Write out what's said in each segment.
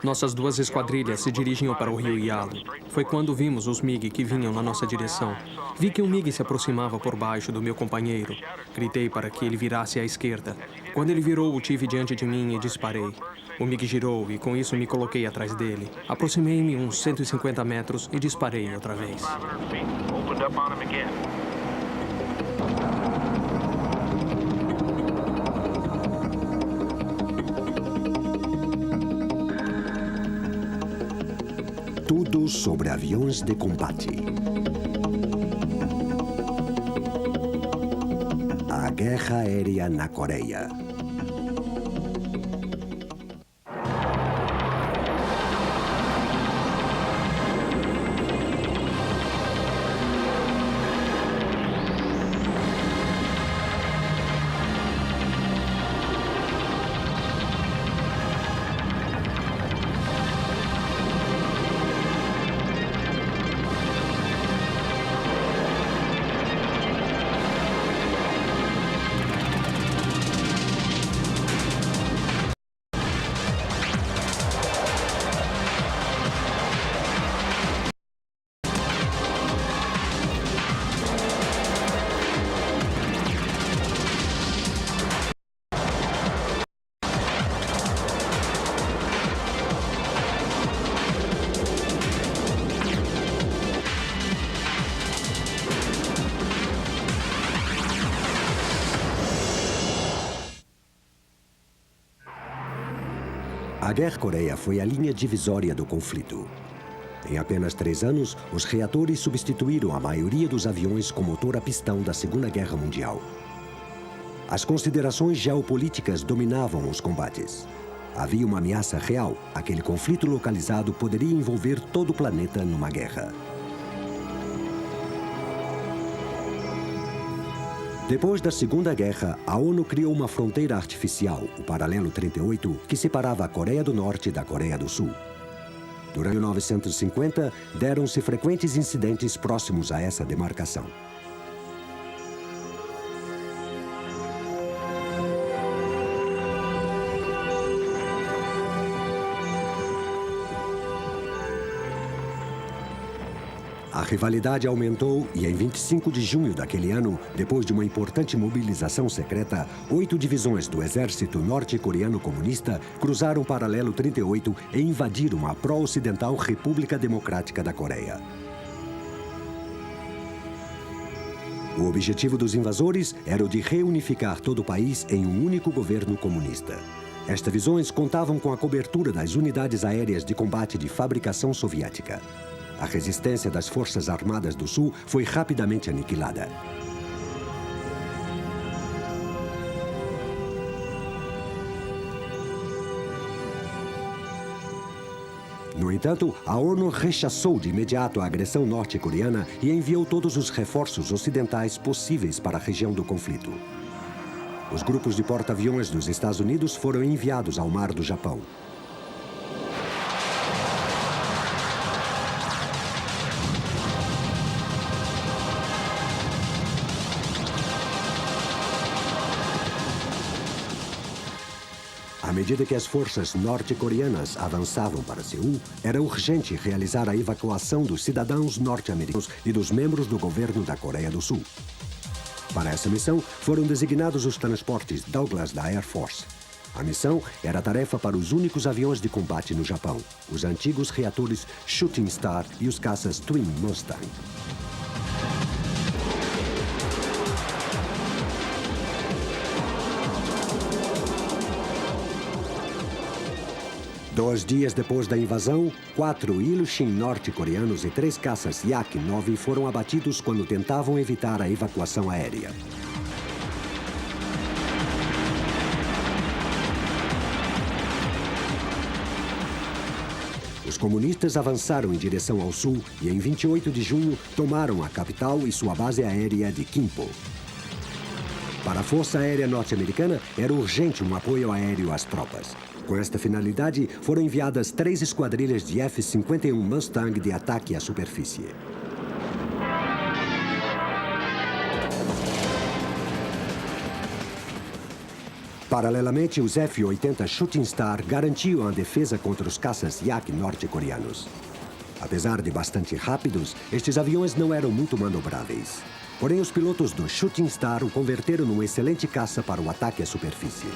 Nossas duas esquadrilhas se dirigiam para o rio Yalu. Foi quando vimos os MiG que vinham na nossa direção. Vi que um MiG se aproximava por baixo do meu companheiro. Gritei para que ele virasse à esquerda. Quando ele virou, o tive diante de mim e disparei. O MiG girou e com isso me coloquei atrás dele. Aproximei-me uns 150 metros e disparei outra vez. Tudo sobre aviões de combate. A guerra aérea na Coreia. A Guerra Coreia foi a linha divisória do conflito. Em apenas 3 anos, os reatores substituíram a maioria dos aviões com motor a pistão da Segunda Guerra Mundial. As considerações geopolíticas dominavam os combates. Havia uma ameaça real. Aquele conflito localizado poderia envolver todo o planeta numa guerra. Depois da Segunda Guerra, a ONU criou uma fronteira artificial, o Paralelo 38, que separava a Coreia do Norte da Coreia do Sul. Durante 1950, deram-se frequentes incidentes próximos a essa demarcação. A rivalidade aumentou e, em 25 de junho daquele ano, depois de uma importante mobilização secreta, 8 divisões do exército norte-coreano comunista cruzaram o Paralelo 38 e invadiram a pró-ocidental República Democrática da Coreia. O objetivo dos invasores era o de reunificar todo o país em um único governo comunista. Estas divisões contavam com a cobertura das unidades aéreas de combate de fabricação soviética. A resistência das Forças Armadas do Sul foi rapidamente aniquilada. No entanto, a ONU rechaçou de imediato a agressão norte-coreana e enviou todos os reforços ocidentais possíveis para a região do conflito. Os grupos de porta-aviões dos Estados Unidos foram enviados ao Mar do Japão. À medida que as forças norte-coreanas avançavam para Seul, era urgente realizar a evacuação dos cidadãos norte-americanos e dos membros do governo da Coreia do Sul. Para essa missão, foram designados os transportes Douglas da Air Force. A missão era tarefa para os únicos aviões de combate no Japão, os antigos reatores Shooting Star e os caças Twin Mustang. Dois dias depois da invasão, 4 Iljusin norte-coreanos e 3 caças Yak-9 foram abatidos quando tentavam evitar a evacuação aérea. Os comunistas avançaram em direção ao sul e, em 28 de junho, tomaram a capital e sua base aérea de Kimpo. Para a Força Aérea Norte-Americana, era urgente um apoio aéreo às tropas. Com esta finalidade, foram enviadas 3 esquadrilhas de F-51 Mustang de ataque à superfície. Paralelamente, os F-80 Shooting Star garantiam a defesa contra os caças Yak norte-coreanos. Apesar de bastante rápidos, estes aviões não eram muito manobráveis. Porém, os pilotos do Shooting Star o converteram num excelente caça para o ataque à superfície.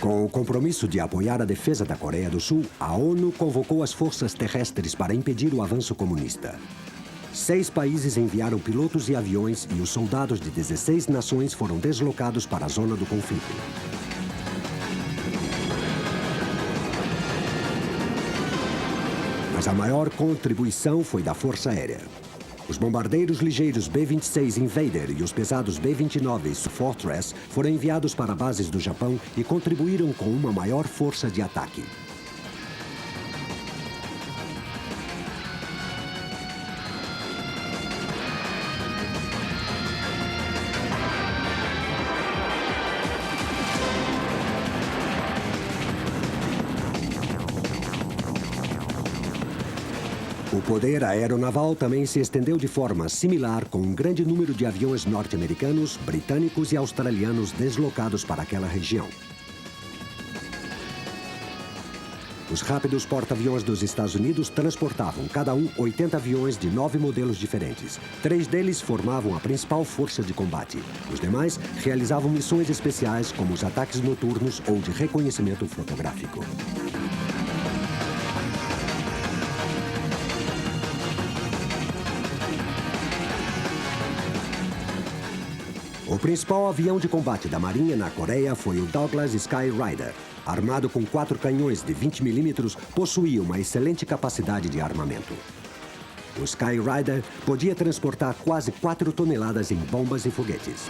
Com o compromisso de apoiar a defesa da Coreia do Sul, a ONU convocou as forças terrestres para impedir o avanço comunista. 6 países enviaram pilotos e aviões e os soldados de 16 nações foram deslocados para a zona do conflito. Mas a maior contribuição foi da Força Aérea. Os bombardeiros ligeiros B-26 Invader e os pesados B-29 Fortress foram enviados para bases do Japão e contribuíram com uma maior força de ataque. O poder aeronaval também se estendeu de forma similar, com um grande número de aviões norte-americanos, britânicos e australianos deslocados para aquela região. Os rápidos porta-aviões dos Estados Unidos transportavam, cada um, 80 aviões de 9 modelos diferentes. 3 deles formavam a principal força de combate. Os demais realizavam missões especiais, como os ataques noturnos ou de reconhecimento fotográfico. O principal avião de combate da Marinha na Coreia foi o Douglas Skyrider. Armado com 4 canhões de 20 mm, possuía uma excelente capacidade de armamento. O Skyrider podia transportar quase 4 toneladas em bombas e foguetes.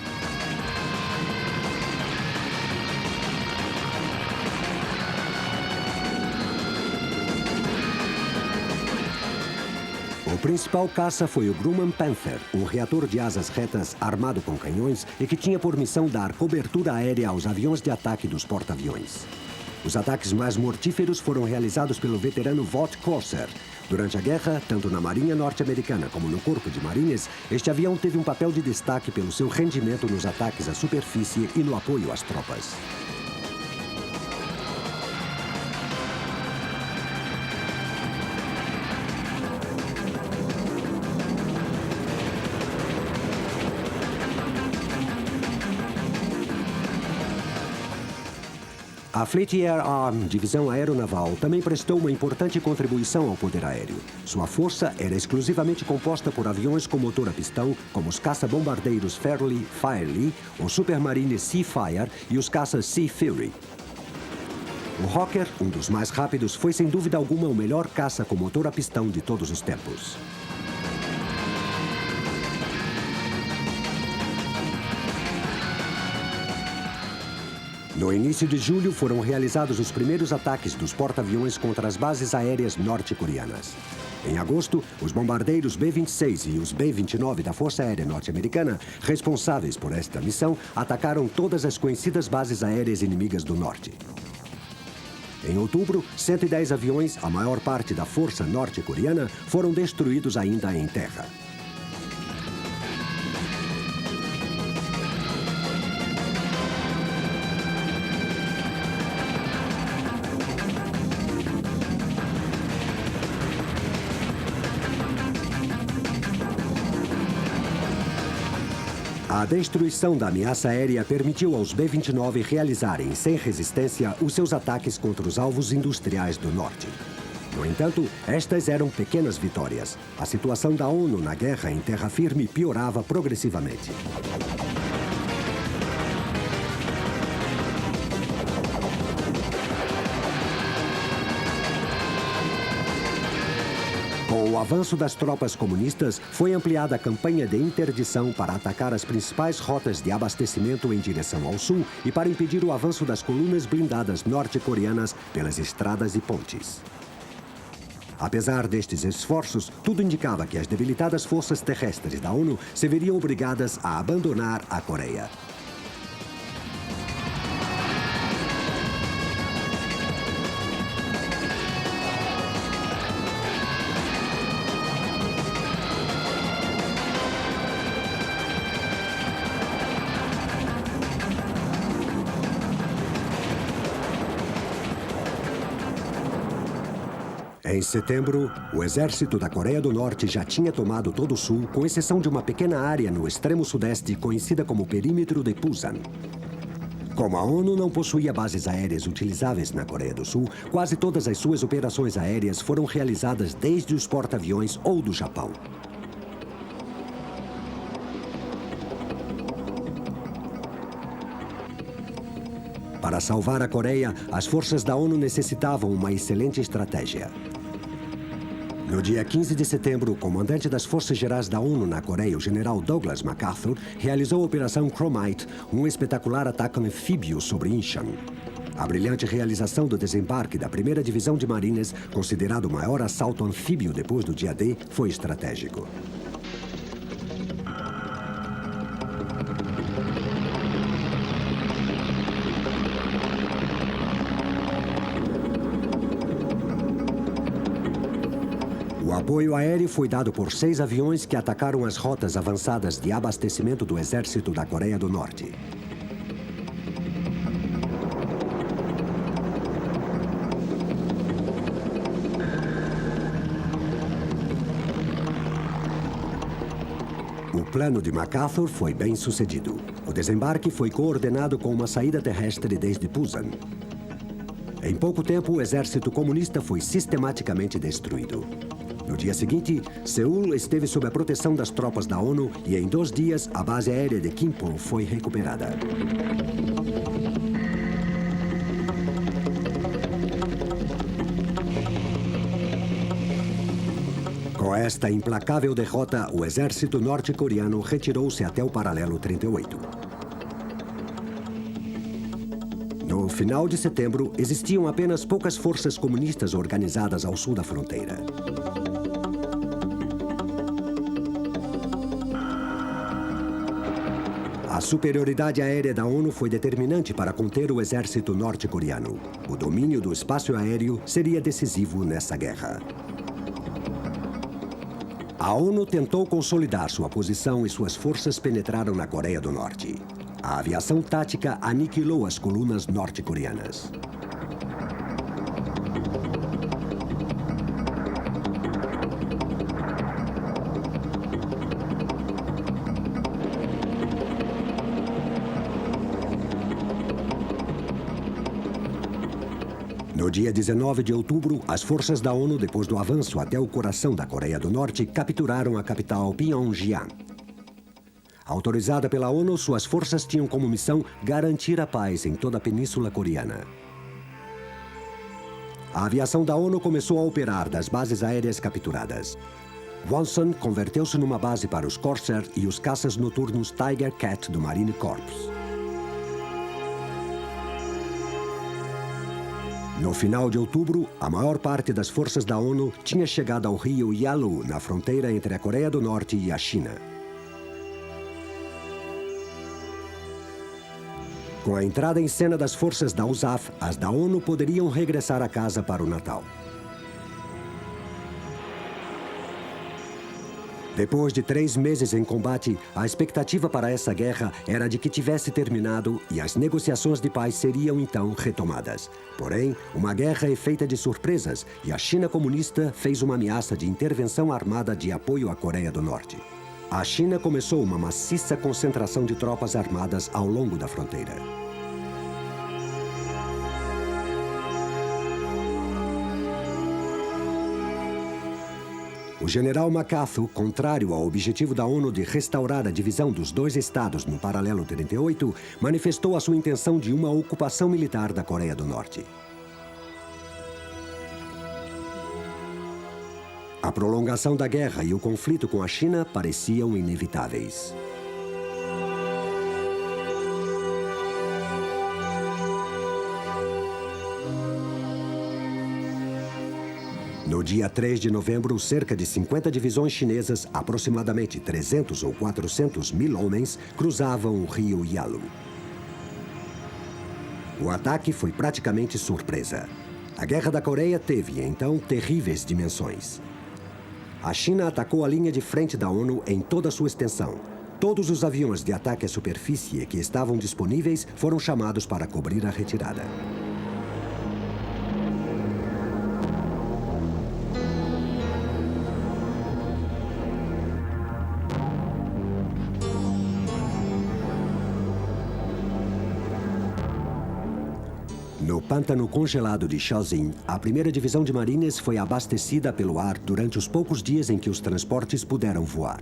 O principal caça foi o Grumman Panther, um reator de asas retas armado com canhões e que tinha por missão dar cobertura aérea aos aviões de ataque dos porta-aviões. Os ataques mais mortíferos foram realizados pelo veterano Vought Corsair. Durante a guerra, tanto na Marinha norte-americana como no Corpo de Marines, este avião teve um papel de destaque pelo seu rendimento nos ataques à superfície e no apoio às tropas. A Fleet Air Arm, divisão aeronaval, também prestou uma importante contribuição ao poder aéreo. Sua força era exclusivamente composta por aviões com motor a pistão, como os caça-bombardeiros Fairlie, Firely, o Supermarine Seafire e os caças Sea Fury. O Hawker, um dos mais rápidos, foi sem dúvida alguma o melhor caça com motor a pistão de todos os tempos. No início de julho, foram realizados os primeiros ataques dos porta-aviões contra as bases aéreas norte-coreanas. Em agosto, os bombardeiros B-26 e os B-29 da Força Aérea Norte-Americana, responsáveis por esta missão, atacaram todas as conhecidas bases aéreas inimigas do norte. Em outubro, 110 aviões, a maior parte da força norte-coreana, foram destruídos ainda em terra. A destruição da ameaça aérea permitiu aos B-29 realizarem, sem resistência, os seus ataques contra os alvos industriais do norte. No entanto, estas eram pequenas vitórias. A situação da ONU na guerra em terra firme piorava progressivamente. Com o avanço das tropas comunistas, foi ampliada a campanha de interdição para atacar as principais rotas de abastecimento em direção ao sul e para impedir o avanço das colunas blindadas norte-coreanas pelas estradas e pontes. Apesar destes esforços, tudo indicava que as debilitadas forças terrestres da ONU se veriam obrigadas a abandonar a Coreia. Em setembro, o exército da Coreia do Norte já tinha tomado todo o sul, com exceção de uma pequena área no extremo sudeste conhecida como Perímetro de Pusan. Como a ONU não possuía bases aéreas utilizáveis na Coreia do Sul, quase todas as suas operações aéreas foram realizadas desde os porta-aviões ou do Japão. Para salvar a Coreia, as forças da ONU necessitavam uma excelente estratégia. No dia 15 de setembro, o comandante das Forças Gerais da ONU na Coreia, o general Douglas MacArthur, realizou a Operação Chromite, um espetacular ataque anfíbio sobre Incheon. A brilhante realização do desembarque da 1ª Divisão de Marines, considerado o maior assalto anfíbio depois do dia D, foi estratégico. O apoio aéreo foi dado por 6 aviões que atacaram as rotas avançadas de abastecimento do exército da Coreia do Norte. O plano de MacArthur foi bem sucedido. O desembarque foi coordenado com uma saída terrestre desde Pusan. Em pouco tempo, o exército comunista foi sistematicamente destruído. No dia seguinte, Seul esteve sob a proteção das tropas da ONU e em 2 dias a base aérea de Kimpon foi recuperada. Com esta implacável derrota, o exército norte-coreano retirou-se até o paralelo 38. No final de setembro, existiam apenas poucas forças comunistas organizadas ao sul da fronteira. A superioridade aérea da ONU foi determinante para conter o exército norte-coreano. O domínio do espaço aéreo seria decisivo nessa guerra. A ONU tentou consolidar sua posição e suas forças penetraram na Coreia do Norte. A aviação tática aniquilou as colunas norte-coreanas. No dia 19 de outubro, as forças da ONU, depois do avanço até o coração da Coreia do Norte, capturaram a capital Pyongyang. Autorizada pela ONU, suas forças tinham como missão garantir a paz em toda a Península Coreana. A aviação da ONU começou a operar das bases aéreas capturadas. Wonsan converteu-se numa base para os Corsair e os caças noturnos Tiger Cat do Marine Corps. No final de outubro, a maior parte das forças da ONU tinha chegado ao rio Yalu, na fronteira entre a Coreia do Norte e a China. Com a entrada em cena das forças da USAF, as da ONU poderiam regressar a casa para o Natal. Depois de 3 meses em combate, a expectativa para essa guerra era de que tivesse terminado e as negociações de paz seriam então retomadas. Porém, uma guerra é feita de surpresas e a China comunista fez uma ameaça de intervenção armada de apoio à Coreia do Norte. A China começou uma maciça concentração de tropas armadas ao longo da fronteira. O general MacArthur, contrário ao objetivo da ONU de restaurar a divisão dos 2 estados no paralelo 38, manifestou a sua intenção de uma ocupação militar da Coreia do Norte. A prolongação da guerra e o conflito com a China pareciam inevitáveis. No dia 3 de novembro, cerca de 50 divisões chinesas, aproximadamente 300 ou 400 mil homens, cruzavam o rio Yalu. O ataque foi praticamente surpresa. A Guerra da Coreia teve, então, terríveis dimensões. A China atacou a linha de frente da ONU em toda a sua extensão. Todos os aviões de ataque à superfície que estavam disponíveis foram chamados para cobrir a retirada. No pântano congelado de Shaoxing, a primeira divisão de marines foi abastecida pelo ar durante os poucos dias em que os transportes puderam voar.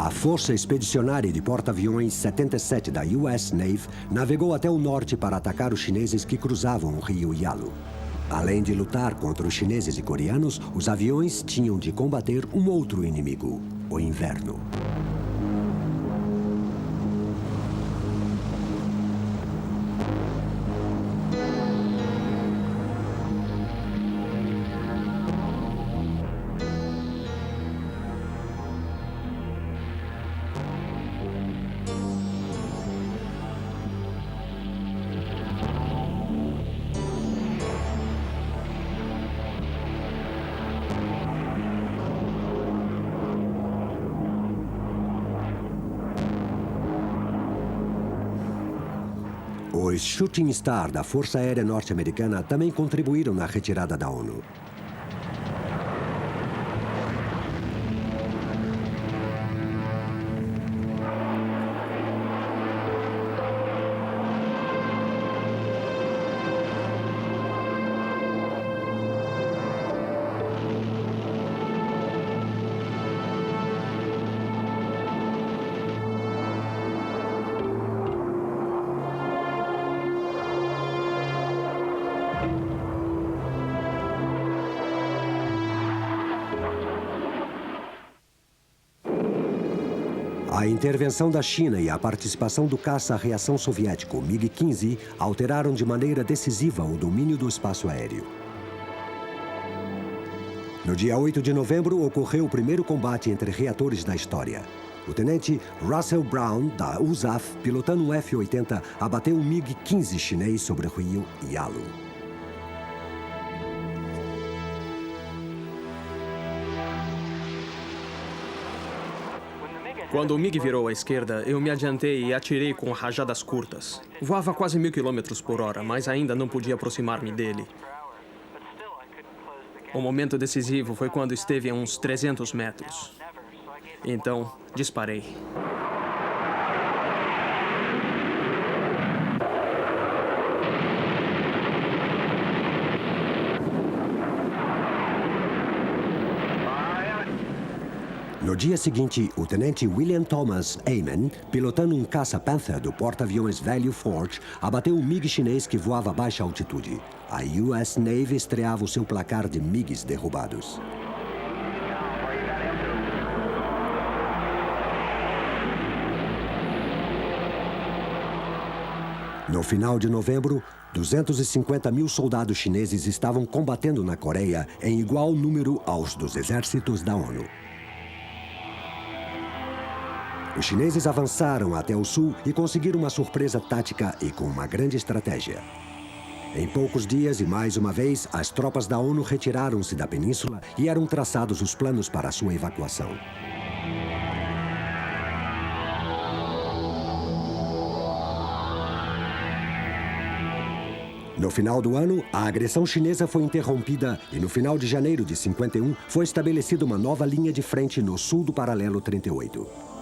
A Força Expedicionária de Porta-Aviões 77 da US Navy navegou até o norte para atacar os chineses que cruzavam o rio Yalu. Além de lutar contra os chineses e coreanos, os aviões tinham de combater um outro inimigo, o inverno. Os Shooting Star da Força Aérea Norte-Americana também contribuíram na retirada da ONU. A intervenção da China e a participação do caça-reação soviético MiG-15 alteraram de maneira decisiva o domínio do espaço aéreo. No dia 8 de novembro, ocorreu o primeiro combate entre reatores da história. O tenente Russell Brown, da USAF, pilotando um F-80, abateu um MiG-15 chinês sobre o rio Yalu. Quando o MiG virou à esquerda, eu me adiantei e atirei com rajadas curtas. Voava quase 1000 km por hora, mas ainda não podia aproximar-me dele. O momento decisivo foi quando esteve a uns 300 metros. Então, disparei. No dia seguinte, o tenente William Thomas Amen, pilotando um caça Panther do porta-aviões Valley Forge, abateu um MiG chinês que voava a baixa altitude. A US Navy estreava o seu placar de MiGs derrubados. No final de novembro, 250 mil soldados chineses estavam combatendo na Coreia em igual número aos dos exércitos da ONU. Os chineses avançaram até o sul e conseguiram uma surpresa tática e com uma grande estratégia. Em poucos dias e mais uma vez, as tropas da ONU retiraram-se da península e eram traçados os planos para a sua evacuação. No final do ano, a agressão chinesa foi interrompida e no final de janeiro de 51 foi estabelecida uma nova linha de frente no sul do paralelo 38.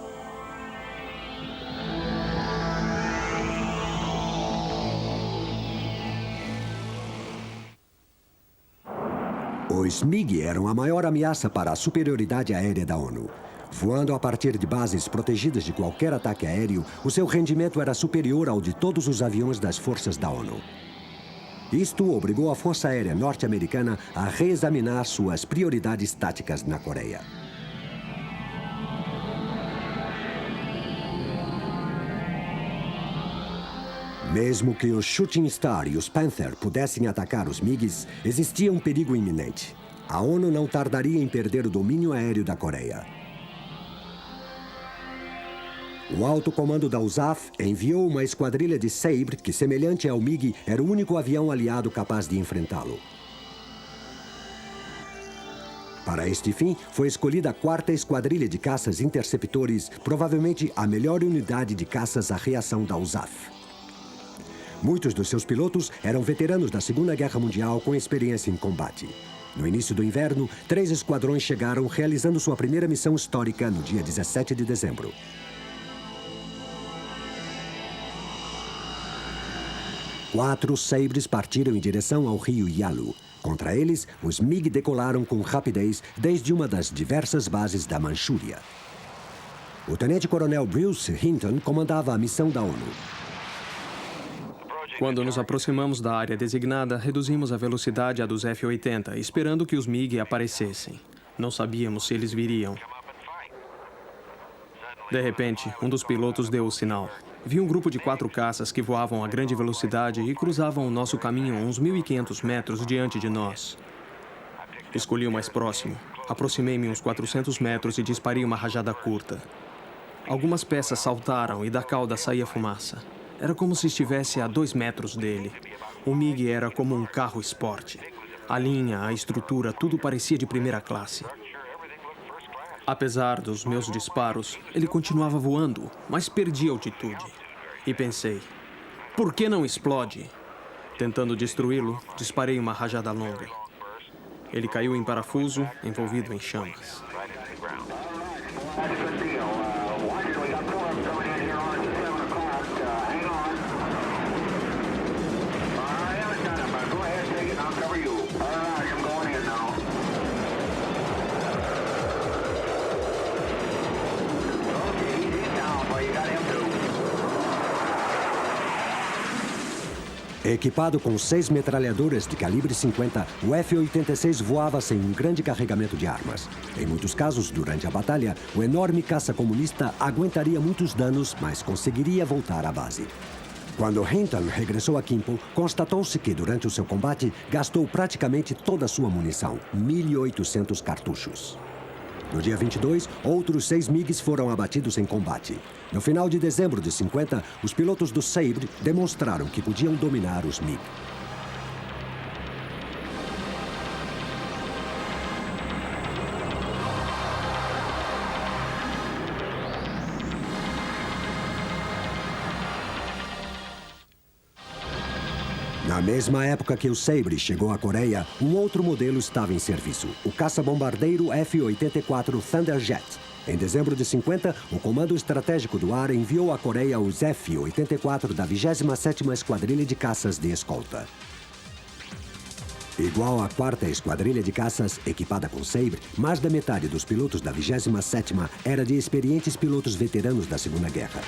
Os MiG eram a maior ameaça para a superioridade aérea da ONU. Voando a partir de bases protegidas de qualquer ataque aéreo, o seu rendimento era superior ao de todos os aviões das forças da ONU. Isto obrigou a Força Aérea Norte-Americana a reexaminar suas prioridades táticas na Coreia. Mesmo que os Shooting Star e os Panther pudessem atacar os MiGs, existia um perigo iminente. A ONU não tardaria em perder o domínio aéreo da Coreia. O alto comando da USAF enviou uma esquadrilha de Sabre que, semelhante ao MiG, era o único avião aliado capaz de enfrentá-lo. Para este fim, foi escolhida a 4ª Esquadrilha de Caças Interceptores, provavelmente a melhor unidade de caças à reação da USAF. Muitos dos seus pilotos eram veteranos da Segunda Guerra Mundial com experiência em combate. No início do inverno, 3 esquadrões chegaram, realizando sua primeira missão histórica no dia 17 de dezembro. Quatro Sabres partiram em direção ao rio Yalu. Contra eles, os MiG decolaram com rapidez desde uma das diversas bases da Manchúria. O tenente-coronel Bruce Hinton comandava a missão da ONU. Quando nos aproximamos da área designada, reduzimos a velocidade à dos F-80, esperando que os MiG aparecessem. Não sabíamos se eles viriam. De repente, um dos pilotos deu o sinal. Vi um grupo de 4 caças que voavam a grande velocidade e cruzavam o nosso caminho a uns 1.500 metros diante de nós. Escolhi o mais próximo. Aproximei-me uns 400 metros e disparei uma rajada curta. Algumas peças saltaram e da cauda saía fumaça. Era como se estivesse a 2 metros dele. O MiG era como um carro esporte. A linha, a estrutura, tudo parecia de primeira classe. Apesar dos meus disparos, ele continuava voando, mas perdia altitude. E pensei, por que não explode? Tentando destruí-lo, disparei uma rajada longa. Ele caiu em parafuso, envolvido em chamas. Equipado com 6 metralhadoras de calibre 50, o F-86 voava sem um grande carregamento de armas. Em muitos casos, durante a batalha, o enorme caça comunista aguentaria muitos danos, mas conseguiria voltar à base. Quando Hinton regressou a Kimpo, constatou-se que, durante o seu combate, gastou praticamente toda a sua munição, 1.800 cartuchos. No dia 22, outros 6 MiGs foram abatidos em combate. No final de dezembro de 50, os pilotos do Sabre demonstraram que podiam dominar os MiG. Na mesma época que o Sabre chegou à Coreia, um outro modelo estava em serviço, o caça-bombardeiro F-84 Thunderjet. Em dezembro de 50, o Comando Estratégico do Ar enviou à Coreia os F-84 da 27ª Esquadrilha de Caças de Escolta. Igual à 4ª Esquadrilha de Caças, equipada com Sabre, mais da metade dos pilotos da 27ª era de experientes pilotos veteranos da Segunda Guerra.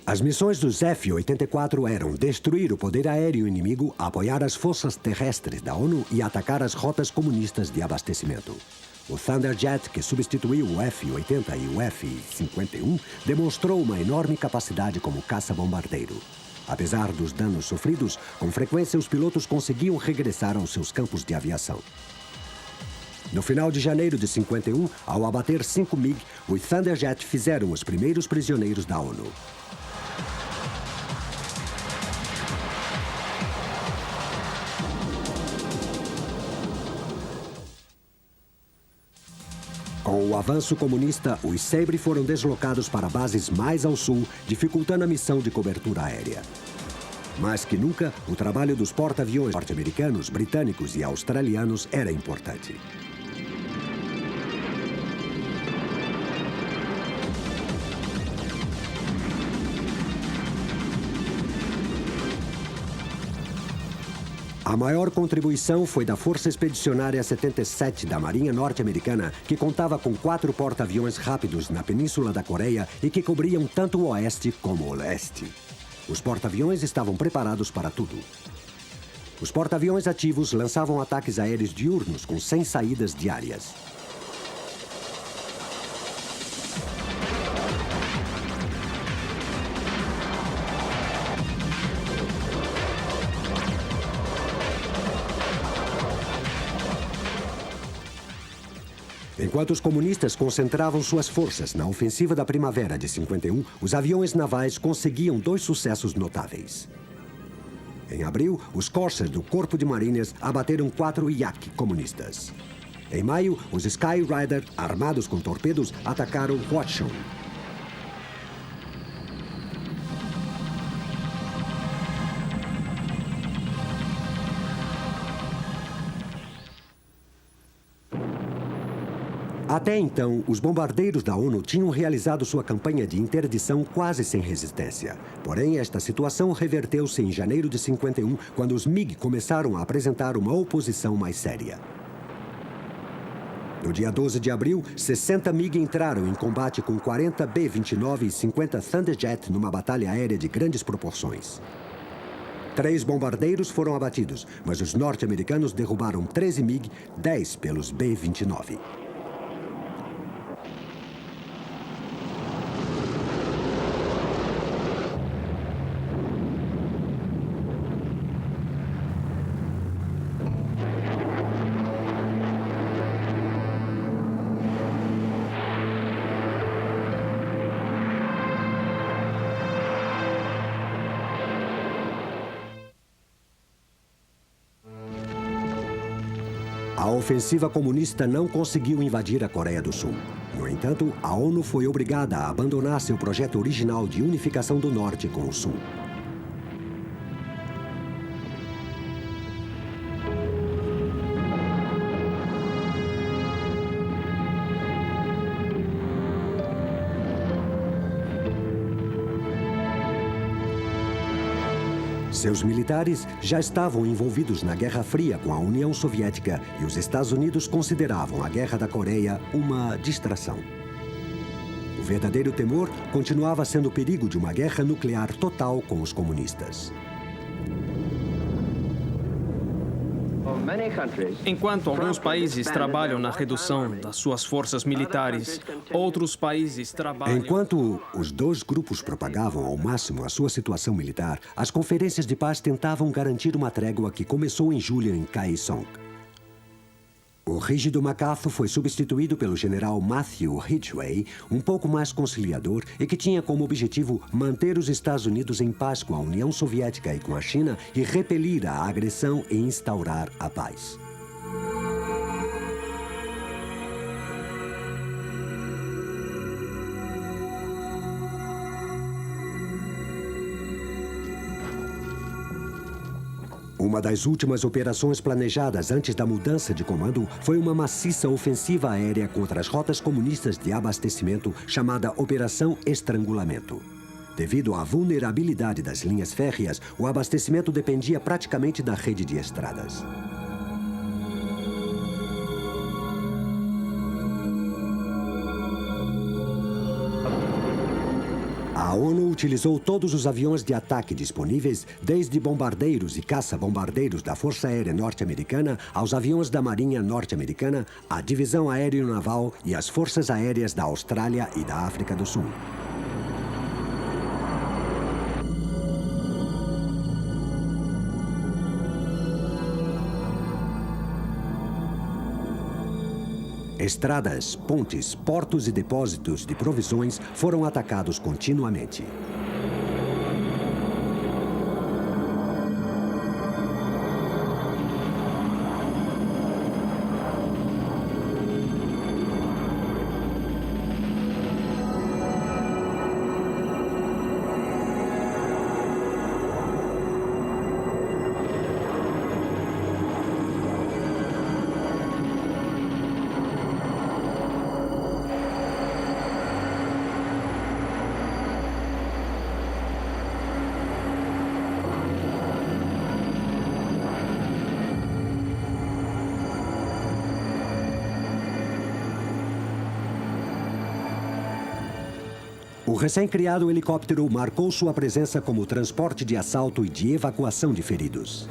As missões dos F-84 eram destruir o poder aéreo inimigo, apoiar as forças terrestres da ONU e atacar as rotas comunistas de abastecimento. O Thunderjet, que substituiu o F-80 e o F-51, demonstrou uma enorme capacidade como caça-bombardeiro. Apesar dos danos sofridos, com frequência os pilotos conseguiam regressar aos seus campos de aviação. No final de janeiro de 51, ao abater 5 MiG, os Thunderjet fizeram os primeiros prisioneiros da ONU. Com o avanço comunista, os Sabre foram deslocados para bases mais ao sul, dificultando a missão de cobertura aérea. Mais que nunca, o trabalho dos porta-aviões norte-americanos, britânicos e australianos era importante. A maior contribuição foi da Força Expedicionária 77 da Marinha Norte-Americana, que contava com 4 porta-aviões rápidos na Península da Coreia e que cobriam tanto o oeste como o leste. Os porta-aviões estavam preparados para tudo. Os porta-aviões ativos lançavam ataques aéreos diurnos com 100 saídas diárias. Enquanto os comunistas concentravam suas forças na ofensiva da primavera de 51, os aviões navais conseguiam 2 sucessos notáveis. Em abril, os Corsairs do Corpo de Marinhas abateram 4 Yak comunistas. Em maio, os Sky Rider, armados com torpedos, atacaram Hwachong. Até então, os bombardeiros da ONU tinham realizado sua campanha de interdição quase sem resistência. Porém, esta situação reverteu-se em janeiro de 51, quando os MiG começaram a apresentar uma oposição mais séria. No dia 12 de abril, 60 MiG entraram em combate com 40 B-29 e 50 Thunderjet numa batalha aérea de grandes proporções. 3 bombardeiros foram abatidos, mas os norte-americanos derrubaram 13 MiG, 10 pelos B-29. A ofensiva comunista não conseguiu invadir a Coreia do Sul. No entanto, a ONU foi obrigada a abandonar seu projeto original de unificação do Norte com o Sul. Seus militares já estavam envolvidos na Guerra Fria com a União Soviética e os Estados Unidos consideravam a Guerra da Coreia uma distração. O verdadeiro temor continuava sendo o perigo de uma guerra nuclear total com os comunistas. Enquanto alguns países trabalham na redução das suas forças militares, outros países trabalham... Enquanto os 2 grupos propagavam ao máximo a sua situação militar, as conferências de paz tentavam garantir uma trégua que começou em julho em Kaesong. O rígido MacArthur foi substituído pelo general Matthew Ridgway, um pouco mais conciliador e que tinha como objetivo manter os Estados Unidos em paz com a União Soviética e com a China e repelir a agressão e instaurar a paz. Uma das últimas operações planejadas antes da mudança de comando foi uma maciça ofensiva aérea contra as rotas comunistas de abastecimento chamada Operação Estrangulamento. Devido à vulnerabilidade das linhas férreas, o abastecimento dependia praticamente da rede de estradas. A ONU utilizou todos os aviões de ataque disponíveis, desde bombardeiros e caça-bombardeiros da Força Aérea Norte-Americana aos aviões da Marinha Norte-Americana, a Divisão Aéreo-Naval e as Forças Aéreas da Austrália e da África do Sul. Estradas, pontes, portos e depósitos de provisões foram atacados continuamente. O recém-criado helicóptero marcou sua presença como transporte de assalto e de evacuação de feridos.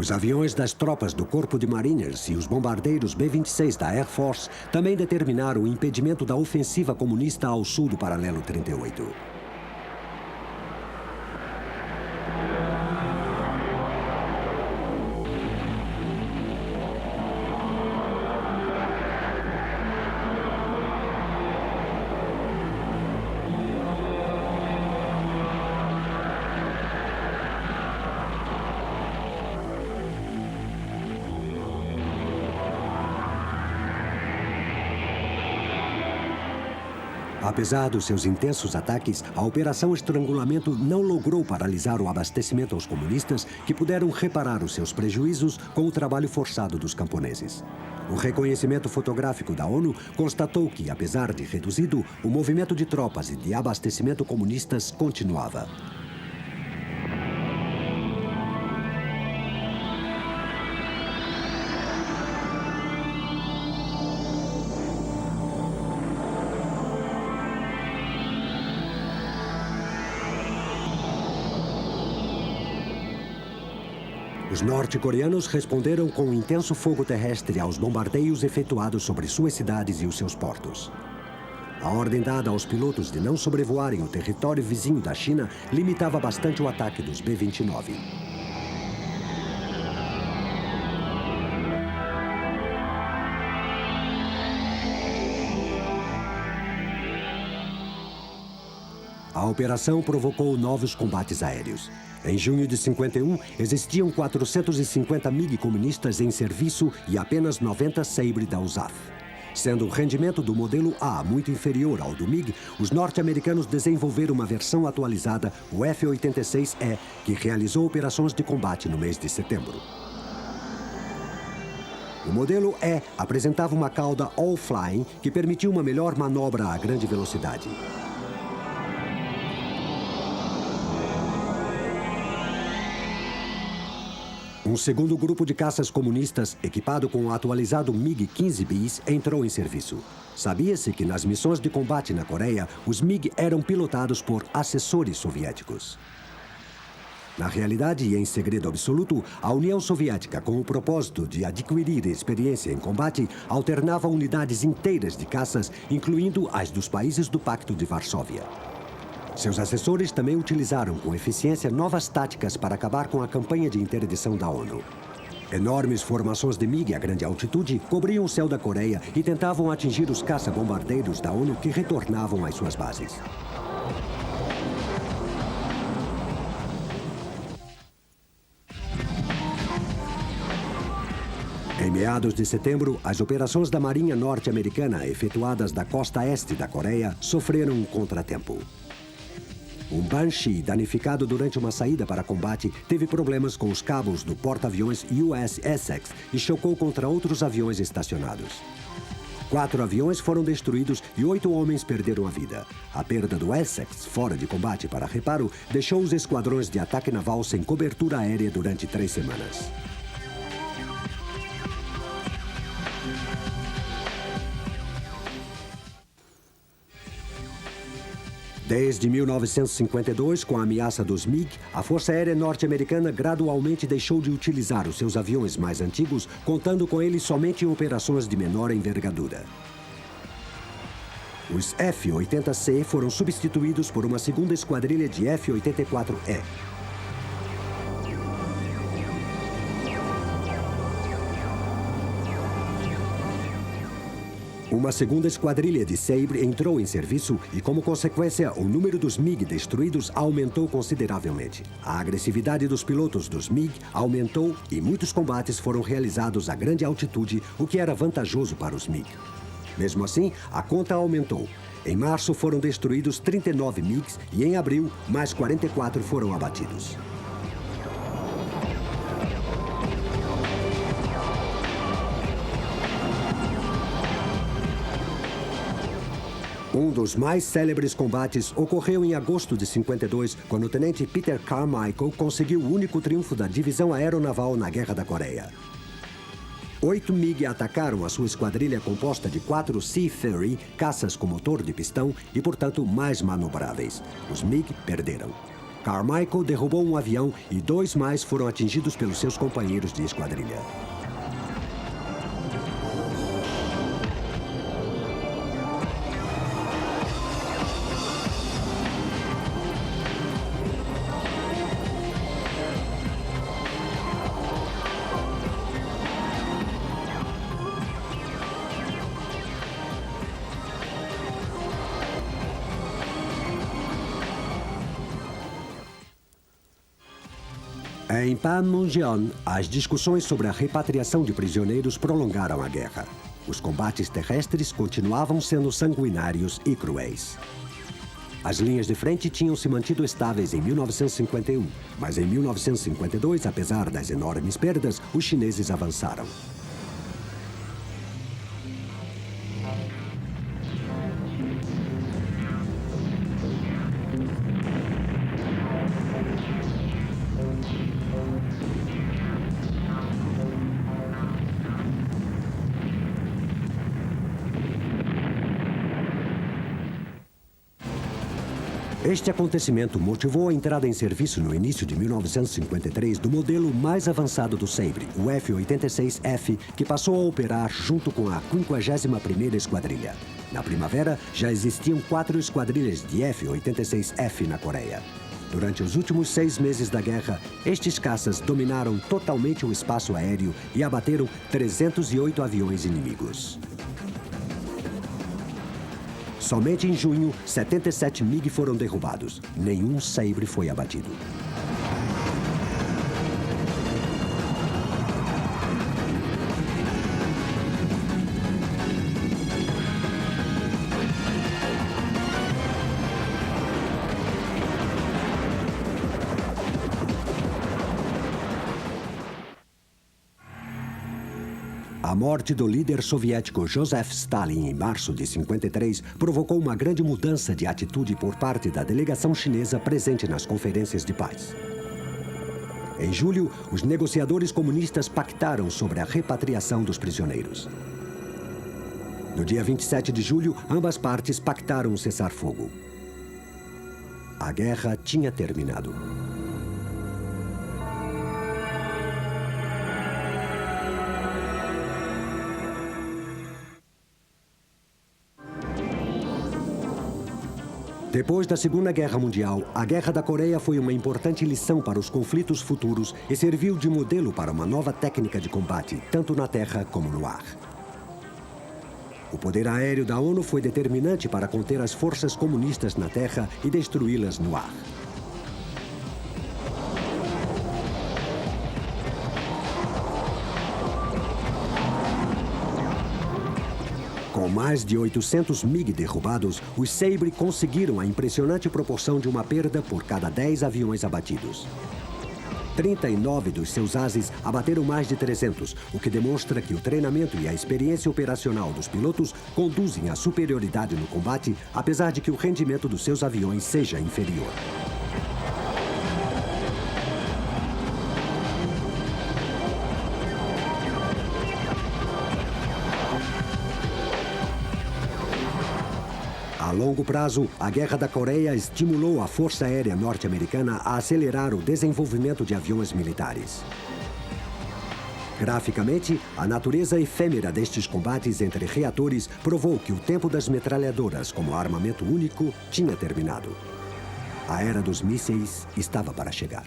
Os aviões das tropas do Corpo de Mariners e os bombardeiros B-26 da Air Force também determinaram o impedimento da ofensiva comunista ao sul do paralelo 38. Apesar dos seus intensos ataques, a Operação Estrangulamento não logrou paralisar o abastecimento aos comunistas, que puderam reparar os seus prejuízos com o trabalho forçado dos camponeses. O reconhecimento fotográfico da ONU constatou que, apesar de reduzido, o movimento de tropas e de abastecimento comunistas continuava. Os norte-coreanos responderam com um intenso fogo terrestre aos bombardeios efetuados sobre suas cidades e os seus portos. A ordem dada aos pilotos de não sobrevoarem o território vizinho da China limitava bastante o ataque dos B-29. A operação provocou novos combates aéreos. Em junho de 51, existiam 450 MiG comunistas em serviço e apenas 90 Sabre da USAF. Sendo o rendimento do modelo A muito inferior ao do MiG, os norte-americanos desenvolveram uma versão atualizada, o F-86E, que realizou operações de combate no mês de setembro. O modelo E apresentava uma cauda all-flying que permitiu uma melhor manobra a grande velocidade. Um segundo grupo de caças comunistas, equipado com o atualizado MiG-15 bis, entrou em serviço. Sabia-se que nas missões de combate na Coreia, os MiG eram pilotados por assessores soviéticos. Na realidade, e em segredo absoluto, a União Soviética, com o propósito de adquirir experiência em combate, alternava unidades inteiras de caças, incluindo as dos países do Pacto de Varsóvia. Seus assessores também utilizaram com eficiência novas táticas para acabar com a campanha de interdição da ONU. Enormes formações de MiG a grande altitude cobriam o céu da Coreia e tentavam atingir os caça-bombardeiros da ONU que retornavam às suas bases. Em meados de setembro, as operações da Marinha norte-americana efetuadas da costa este da Coreia sofreram um contratempo. Um Banshee, danificado durante uma saída para combate, teve problemas com os cabos do porta-aviões US Essex e chocou contra outros aviões estacionados. 4 aviões foram destruídos e 8 homens perderam a vida. A perda do Essex, fora de combate para reparo, deixou os esquadrões de ataque naval sem cobertura aérea durante 3 semanas. Desde 1952, com a ameaça dos MiG, a Força Aérea Norte-Americana gradualmente deixou de utilizar os seus aviões mais antigos, contando com eles somente em operações de menor envergadura. Os F-80C foram substituídos por uma segunda esquadrilha de F-84E. Uma segunda esquadrilha de Sabre entrou em serviço e, como consequência, o número dos MiG destruídos aumentou consideravelmente. A agressividade dos pilotos dos MiG aumentou e muitos combates foram realizados a grande altitude, o que era vantajoso para os MiG. Mesmo assim, a conta aumentou. Em março foram destruídos 39 MiGs e, em abril, mais 44 foram abatidos. Um dos mais célebres combates ocorreu em agosto de 52, quando o tenente Peter Carmichael conseguiu o único triunfo da divisão aeronaval na Guerra da Coreia. 8 MiG atacaram a sua esquadrilha composta de 4 Sea Fury, caças com motor de pistão e, portanto, mais manobráveis. Os MiG perderam. Carmichael derrubou um avião e 2 mais foram atingidos pelos seus companheiros de esquadrilha. Em Panmunjom, as discussões sobre a repatriação de prisioneiros prolongaram a guerra. Os combates terrestres continuavam sendo sanguinários e cruéis. As linhas de frente tinham se mantido estáveis em 1951, mas em 1952, apesar das enormes perdas, os chineses avançaram. Este acontecimento motivou a entrada em serviço no início de 1953 do modelo mais avançado do Sabre, o F-86F, que passou a operar junto com a 51ª Esquadrilha. Na primavera, já existiam 4 esquadrilhas de F-86F na Coreia. Durante os últimos 6 meses da guerra, estes caças dominaram totalmente o espaço aéreo e abateram 308 aviões inimigos. Somente em junho, 77 MiG foram derrubados. Nenhum Sabre foi abatido. A morte do líder soviético Joseph Stalin em março de 53 provocou uma grande mudança de atitude por parte da delegação chinesa presente nas conferências de paz. Em julho, os negociadores comunistas pactaram sobre a repatriação dos prisioneiros. No dia 27 de julho, ambas partes pactaram um cessar-fogo. A guerra tinha terminado. Depois da Segunda Guerra Mundial, a Guerra da Coreia foi uma importante lição para os conflitos futuros e serviu de modelo para uma nova técnica de combate, tanto na terra como no ar. O poder aéreo da ONU foi determinante para conter as forças comunistas na terra e destruí-las no ar. Com mais de 800 MiG derrubados, os Sabre conseguiram a impressionante proporção de uma perda por cada 10 aviões abatidos. 39 dos seus ases abateram mais de 300, o que demonstra que o treinamento e a experiência operacional dos pilotos conduzem à superioridade no combate, apesar de que o rendimento dos seus aviões seja inferior. A longo prazo, a Guerra da Coreia estimulou a Força Aérea Norte-Americana a acelerar o desenvolvimento de aviões militares. Graficamente, a natureza efêmera destes combates entre reatores provou que o tempo das metralhadoras como armamento único tinha terminado. A era dos mísseis estava para chegar.